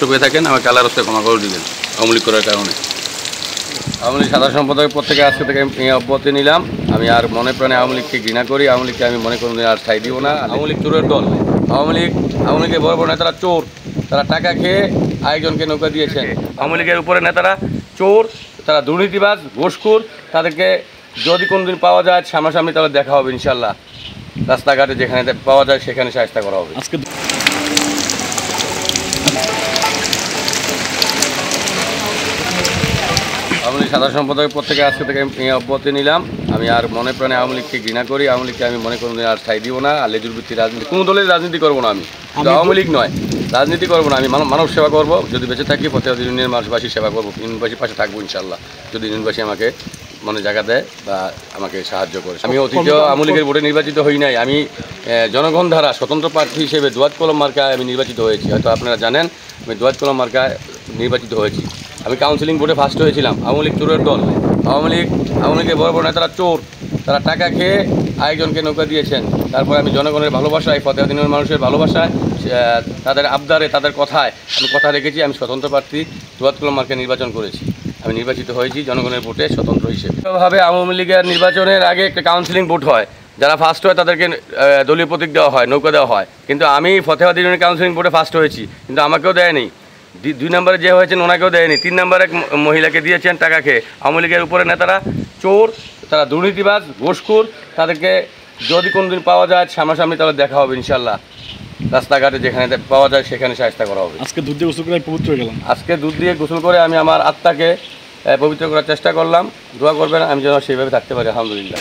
পেয়ে থাকেন আমাকে আল্লাহর রাস্তায় ক্ষমা করে দিবেন আওয়ামী লীগ করার কারণে। আওয়ামী লীগ সাধারণ সম্পাদকের পদ থেকে আজকে থেকে অব্যাহতি নিলাম। আমি আর মনে প্রাণে আওয়ামী লীগকে ঘৃণা করি। আওয়ামী লীগকে আমি মনে কোনোদিন আর ঠাঁই দিব না। আওয়ামী লীগ চোরের দল। আওয়ামী লীগের বড় বড় নেতারা চোর, তারা টাকা খেয়ে আরেকজনকে নৌকা দিয়েছেন। আওয়ামী লীগের উপরে নেতারা চোর, তারা দুর্নীতিবাজ, ঘুষখোর। তাদেরকে যদি কোনোদিন পাওয়া যায় সামনাসামনি তাহলে দেখা হবে ইনশাল্লাহ। রাস্তাঘাটে যেখানে পাওয়া যায় সেখানে চেষ্টা করা হবে। আওয়ামী লীগ সাধারণ সম্পাদকের পদ থেকে আজকে থেকে অব্যাহতি নিলাম। আমি আর মনে প্রাণে আওয়ামী লীগকে ঘৃণা করি। আওয়ামী লীগকে আমি মনে কোনোদিন আর ঠাঁই দিব না। আর লেজুর ভিত্তি রাজনীতি কোনো দলের রাজনীতি করবো না। আমি আওয়ামী লীগ নয়, রাজনীতি করবো না। আমি মানব সেবা করবো। যদি বেঁচে থাকি ফতেহাবাদ ইউনিয়নের মানুষবাসীর সেবা করবো। ইউনিয়নবাসীর পাশে থাকবো ইনশাল্লাহ, যদি ইউনিয়নবাসী আমাকে জায়গা দেয় বা আমাকে সাহায্য করে। আমি অতীত আওয়ামী লীগের ভোটে নির্বাচিত হই নাই। আমি জনগণ ধারা স্বতন্ত্র প্রার্থী হিসেবে দোয়াত কলম মার্কায় আমি নির্বাচিত হয়েছি। হয়তো আপনারা জানেন আমি দোয়াত কলম মার্কায় নির্বাচিত হয়েছি। আমি কাউন্সিলিং বোর্ডে ফার্স্ট হয়েছিলাম। আওয়ামী লীগ চোরের দল। আওয়ামী লীগের বড় বড় নেতারা চোর, তারা টাকা খেয়ে আরেকজনকে নৌকা দিয়েছেন। তারপরে আমি জনগণের ভালোবাসায়, ফতেহাবাদ ইউনিয়নের মানুষের ভালোবাসায়, তাদের আবদারে, তাদের কথায় আমি কথা রেখেছি। আমি স্বতন্ত্র প্রার্থী দোয়াত কলম মার্কায় নির্বাচন করেছি। আমি নির্বাচিত হয়েছি জনগণের ভোটে স্বতন্ত্র হিসেবে। এভাবে আওয়ামী লীগের নির্বাচনের আগে একটা কাউন্সিলিং বোর্ড হয়। যারা ফার্স্ট হয় তাদেরকে দলীয় প্রতীক দেওয়া হয়, নৌকা দেওয়া হয়। কিন্তু আমি ফতেহাবাদ ইউনিয়ন কাউন্সিলিং বোর্ডে ফার্স্ট হয়েছি, কিন্তু আমাকেও দেয়নি। 2 নম্বরে যে হয়েছেন ওনাকেও দেয়নি। 3 নম্বরে এক মহিলাকে দিয়েছেন টাকা খেয়ে। আওয়ামী লীগের উপরে নেতারা চোর, তারা দুর্নীতিবাজ, ঘুষখোর। তাদেরকে যদি কোনোদিন পাওয়া যায় সামনাসামনি তাহলে দেখা হবে ইনশাল্লাহ। রাস্তাঘাটে যেখানে পাওয়া যায় সেখানে চেষ্টা করা হবে। আজকে দুধ দিয়ে গোসল করে পবিত্র হয়ে গেলাম। আজকে দুধ দিয়ে গোসল করে আমি আমার আত্মাকে পবিত্র করার চেষ্টা করলাম। দোয়া করবেন আমি যেন সেইভাবে থাকতে পারি। আলহামদুলিল্লাহ।